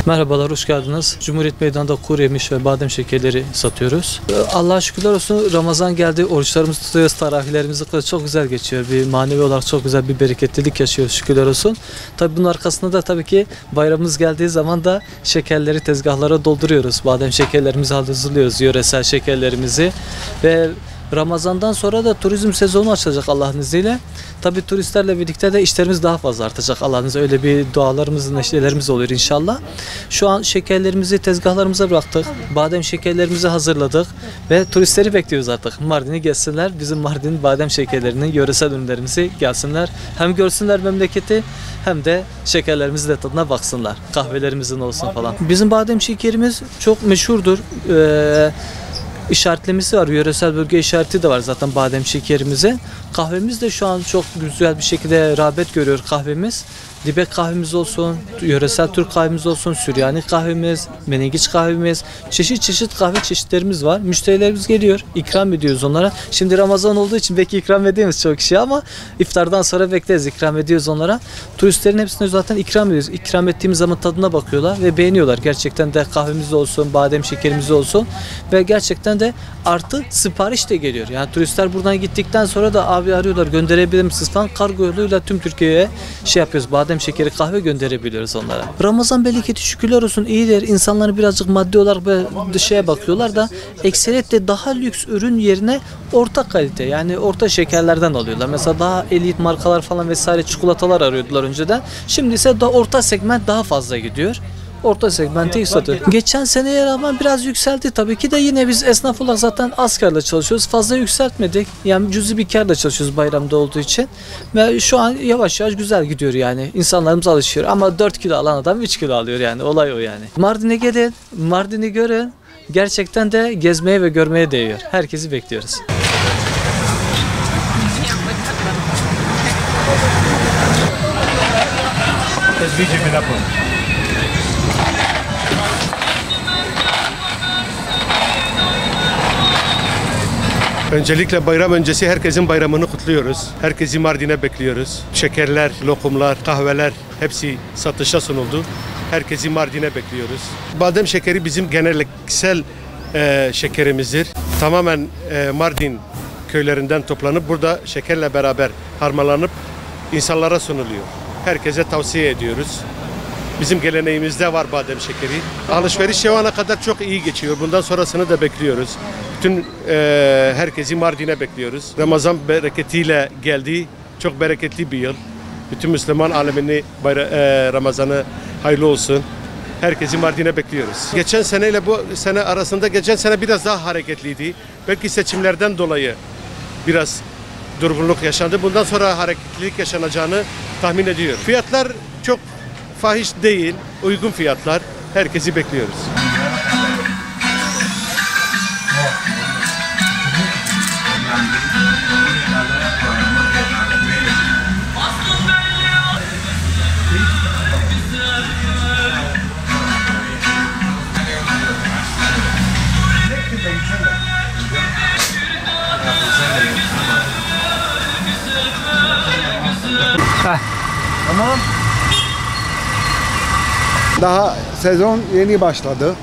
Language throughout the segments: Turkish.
Merhabalar, hoş geldiniz. Cumhuriyet Meydanı'nda kuru yemiş ve badem şekerleri satıyoruz. Allah'a şükürler olsun, Ramazan geldi, oruçlarımızı tutuyoruz, tarawihlerimizi kılıyoruz. Çok güzel geçiyor. Bir manevi olarak çok güzel bir bereketlilik yaşıyoruz, şükürler olsun. Tabii bunun arkasında da tabii ki bayramımız geldiği zaman da şekerleri tezgahlara dolduruyoruz. Badem şekerlerimizi hazırlıyoruz, yöresel şekerlerimizi ve Ramazan'dan sonra da turizm sezonu açılacak Allah'ın izniyle. Tabii turistlerle birlikte de işlerimiz daha fazla artacak Allah'ın izniyle. Öyle bir dualarımız, neşelerimiz oluyor inşallah. Şu an şekerlerimizi tezgahlarımıza bıraktık. Badem şekerlerimizi hazırladık ve turistleri bekliyoruz artık. Mardin'e gelsinler. Bizim Mardin badem şekerlerinin yöresel ürünlerimizi gelsinler. Hem görsünler memleketi hem de şekerlerimizin de tadına baksınlar. Kahvelerimizin olsun falan. Bizim badem şekerimiz çok meşhurdur. İşaretlemesi var. Yöresel bölge işareti de var zaten badem şekerimize. Kahvemiz de şu an çok güzel bir şekilde rağbet görüyor kahvemiz. Dibek kahvemiz olsun, yöresel Türk kahvemiz olsun, Süryani kahvemiz, Menengiç kahvemiz, çeşit çeşit kahve çeşitlerimiz var. Müşterilerimiz geliyor, ikram ediyoruz onlara. Şimdi Ramazan olduğu için belki ikram edemiyoruz çok kişi ama iftardan sonra bekleriz, ikram ediyoruz onlara. Turistlerin hepsine zaten ikram ediyoruz. İkram ettiğimiz zaman tadına bakıyorlar ve beğeniyorlar. Gerçekten de kahvemiz olsun, badem şekerimiz olsun ve gerçekten de artı sipariş de geliyor. Yani turistler buradan gittikten sonra da abi arıyorlar, gönderebilir misiniz falan, kargo yoluyla tüm Türkiye'ye yapıyoruz. Badem şekeri, kahve gönderebiliyoruz onlara. Ramazan bereketi şükürler olsun iyidir. İnsanlar birazcık maddi olarak dışarıya bakıyorlar da ekseriyetle daha lüks ürün yerine orta kalite, yani orta şekerlerden alıyorlar. Mesela daha elit markalar falan vesaire çikolatalar arıyordular önceden. Şimdi ise daha orta segment daha fazla gidiyor. Orta segmente yükseltiyor. Geçen seneye rağmen biraz yükseldi tabii ki de, yine biz esnaf olarak zaten az karla çalışıyoruz. Fazla yükseltmedik. Yani cüzi bir karla çalışıyoruz bayramda olduğu için. Ve şu an yavaş yavaş güzel gidiyor yani. İnsanlarımız alışıyor. Ama 4 kilo alan adam 3 kilo alıyor yani. Olay o yani. Mardin'e gelin, Mardin'i görün. Gerçekten de gezmeye ve görmeye değiyor. Herkesi bekliyoruz. Öncelikle bayram öncesi herkesin bayramını kutluyoruz. Herkesi Mardin'e bekliyoruz. Şekerler, lokumlar, kahveler hepsi satışa sunuldu. Herkesi Mardin'e bekliyoruz. Badem şekeri bizim geleneksel şekerimizdir. Tamamen Mardin köylerinden toplanıp burada şekerle beraber harmanlanıp insanlara sunuluyor. Herkese tavsiye ediyoruz. Bizim geleneğimizde var badem şekeri. Alışveriş şu ana kadar çok iyi geçiyor. Bundan sonrasını da bekliyoruz. Bütün herkesi Mardin'e bekliyoruz. Ramazan bereketiyle geldi. Çok bereketli bir yıl. Bütün Müslüman alemini Ramazan'ı hayırlı olsun. Herkesi Mardin'e bekliyoruz. Geçen seneyle bu sene arasında, geçen sene biraz daha hareketliydi. Belki seçimlerden dolayı biraz durgunluk yaşandı. Bundan sonra hareketlilik yaşanacağını tahmin ediyorum. Fiyatlar çok fahiş değil, uygun fiyatlar. Herkesi bekliyoruz. Tamam. Daha sezon yeni başladı.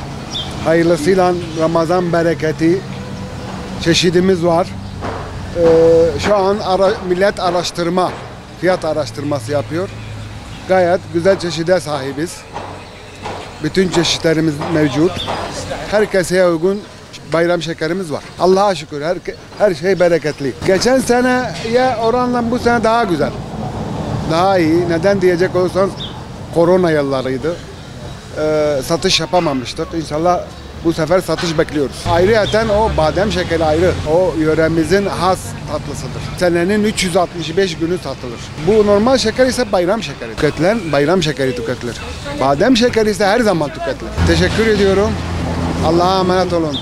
Hayırlısıyla Ramazan bereketi çeşidimiz var. Şu an millet fiyat araştırması yapıyor. Gayet güzel çeşide sahibiz. Bütün çeşitlerimiz mevcut. Herkese uygun bayram şekerimiz var. Allah'a şükür her şey bereketli. Geçen seneye oranla bu sene daha güzel. Daha iyi. Neden diyecek olursanız korona yıllarıydı. Satış yapamamıştık. İnşallah bu sefer satış bekliyoruz. Ayrıyeten o badem şekeri ayrı. O yöremizin has tatlısıdır. Senenin 365 günü satılır. Bu normal şeker ise bayram şekeri. Tüketilen bayram şekeri tüketilir. Badem şekeri ise her zaman tüketilir. Teşekkür ediyorum. Allah'a emanet olun.